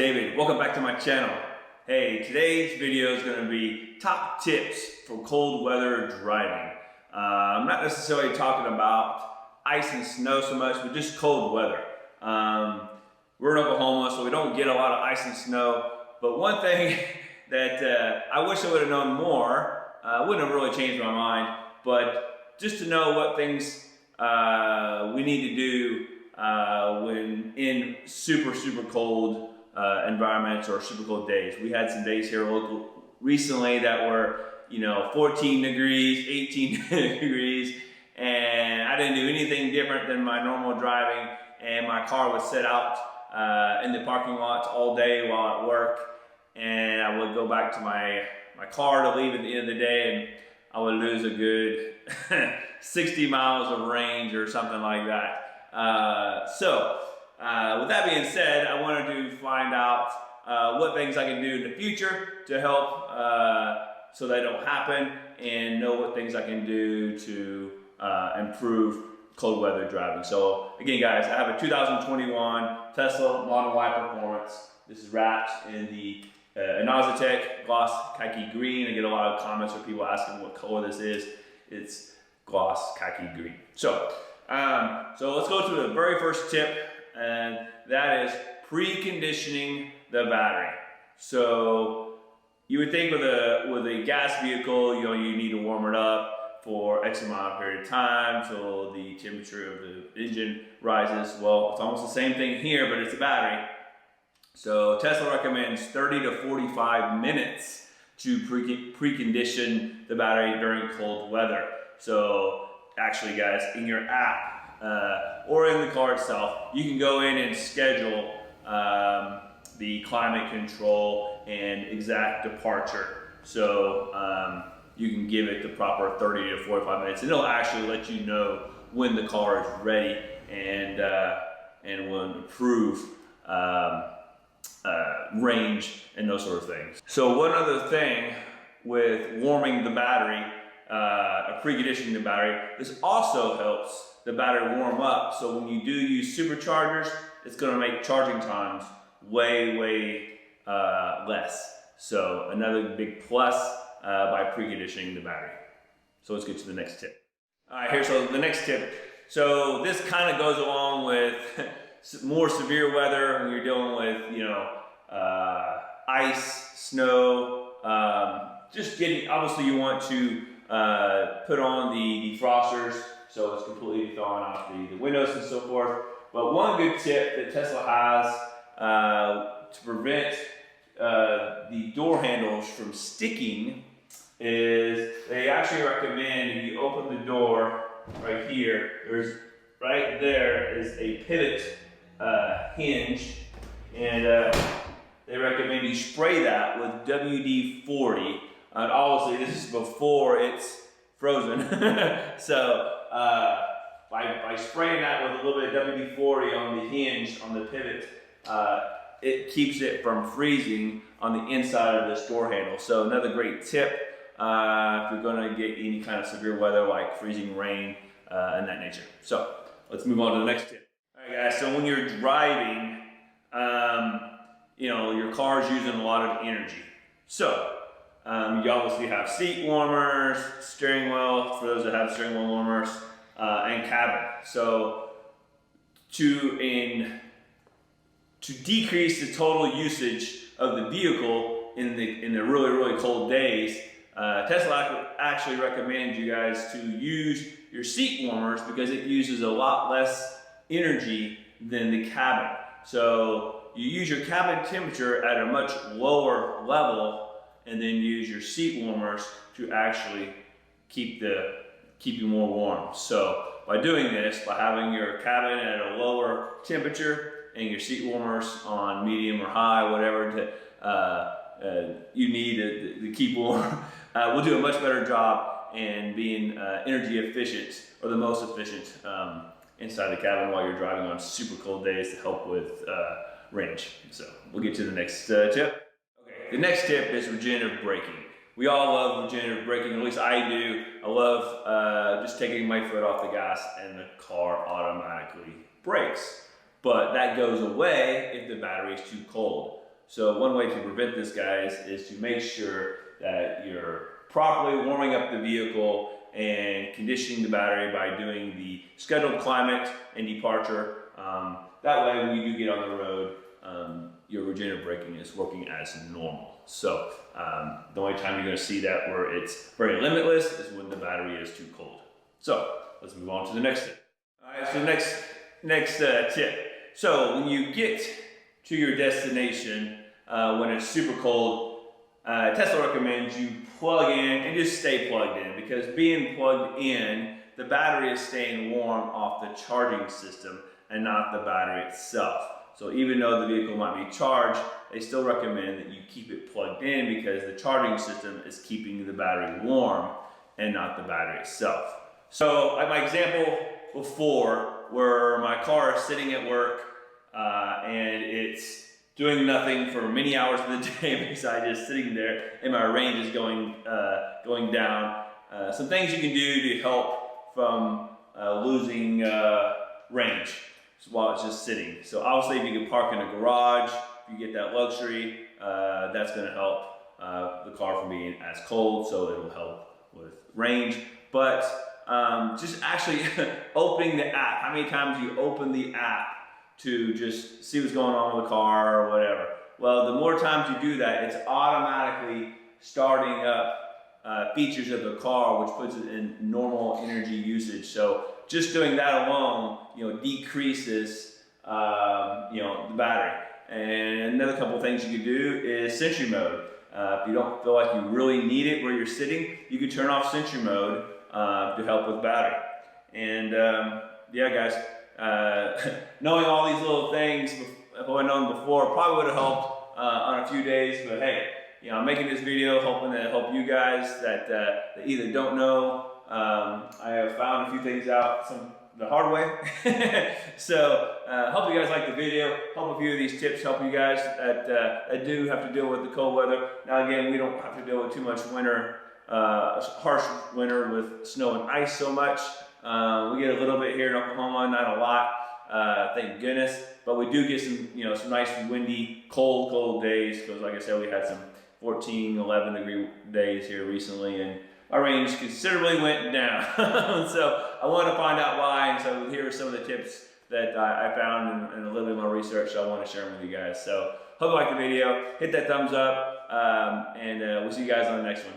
David. Welcome back to my channel. Hey, today's video is going to be top tips for cold weather driving. I'm not necessarily talking about ice and snow so much, but just cold weather. We're in Oklahoma, so we don't get a lot of ice and snow. But one thing that I wish I would have known more, wouldn't have really changed my mind, but just to know what things we need to do when in super cold environments or super cold days. We had some days here recently that were 14 degrees, 18 degrees, and I didn't do anything different than my normal driving, and my car would sit out in the parking lots all day while at work, and I would go back to my car to leave at the end of the day, and I would lose a good 60 miles of range or something like that. With that being said, I wanted to find out what things I can do in the future to help so they don't happen, and know what things I can do to improve cold weather driving. So again, guys, I have a 2021 Tesla Model Y Performance. This is wrapped in the Inozitech gloss khaki green. I get a lot of comments from people asking what color this is. It's gloss khaki green. So let's go to the very first tip, and that is preconditioning the battery. So you would think with a gas vehicle, you need to warm it up for X amount of period of time till the temperature of the engine rises. Well, it's almost the same thing here, but it's a battery. So Tesla recommends 30 to 45 minutes to precondition the battery during cold weather. So actually, guys, in your app or in the car itself, you can go in and schedule the climate control and exact departure. So you can give it the proper 30 to 45 minutes, and it'll actually let you know when the car is ready and will improve range and those sort of things. So one other thing with warming the battery, preconditioning the battery, this also helps the battery warm up. So when you do use superchargers, it's going to make charging times way less. So another big plus by preconditioning the battery. So let's get to the next tip. All right, so the next tip. So this kind of goes along with more severe weather when you're dealing with, ice, snow. Obviously you want to put on the defrosters so it's completely thawing out the windows and so forth. But one good tip that Tesla has to prevent the door handles from sticking is they actually recommend if you open the door right here, right there is a pivot hinge, and they recommend you spray that with WD-40. And obviously this is before it's frozen. So by spraying that with a little bit of WD-40 on the hinge, on the pivot, it keeps it from freezing on the inside of this door handle. So another great tip if you're going to get any kind of severe weather like freezing rain and that nature. So let's move on to the next tip. All right, guys, so when you're driving, your car is using a lot of energy. So you obviously have seat warmers, steering wheel, for those that have steering wheel warmers, and cabin. So to decrease the total usage of the vehicle in the really cold days, Tesla actually recommends you guys to use your seat warmers because it uses a lot less energy than the cabin. So you use your cabin temperature at a much lower level, and then use your seat warmers to actually keep you more warm. So by doing this, by having your cabin at a lower temperature and your seat warmers on medium or high, whatever you need to keep warm, we'll do a much better job in being energy efficient, or the most efficient inside the cabin while you're driving on super cold days to help with range. So we'll get to the next tip. Okay, the next tip is regenerative braking. We all love regenerative braking, at least I do. I love just taking my foot off the gas and the car automatically brakes. But that goes away if the battery is too cold. So one way to prevent this, guys, is to make sure that you're properly warming up the vehicle and conditioning the battery by doing the scheduled climate and departure. That way, when you do get on the road, your regenerative braking is working as normal. So the only time you're going to see that where it's very limitless is when the battery is too cold. So let's move on to the next tip. All right, so next tip. So when you get to your destination, when it's super cold, Tesla recommends you plug in and just stay plugged in, because being plugged in, the battery is staying warm off the charging system and not the battery itself. So even though the vehicle might be charged, they still recommend that you keep it plugged in, because the charging system is keeping the battery warm and not the battery itself. So like my example before, where my car is sitting at work and it's doing nothing for many hours of the day besides just sitting there, and my range is going down. Some things you can do to help from losing range while it's just sitting. So obviously, if you can park in a garage, if you get that luxury, that's going to help the car from being as cold, so it'll help with range. But just actually opening the app. How many times you open the app to just see what's going on with the car or whatever? Well, the more times you do that, it's automatically starting up features of the car, which puts it in normal energy usage. So just doing that alone, decreases, the battery. And another couple of things you could do is Sentry mode. If you don't feel like you really need it where you're sitting, you could turn off Sentry mode to help with battery. And yeah, guys, knowing all these little things, if I had known before, probably would have helped on a few days. But hey, I'm making this video hoping to help you guys that either don't know. I have found a few things out the hard way. So hope you guys like the video. Hope a few of these tips help you guys that do have to deal with the cold weather. Now again, we don't have to deal with too much winter, harsh winter with snow and ice so much. We get a little bit here in Oklahoma, not a lot, thank goodness. But we do get some nice windy, cold days, because like I said, we had some 14, 11 degree days here recently, and our range considerably went down. So I wanted to find out why, and so here are some of the tips that I found in a little bit of my research, so I want to share them with you guys. So hope you like the video, hit that thumbs up, and we'll see you guys on the next one.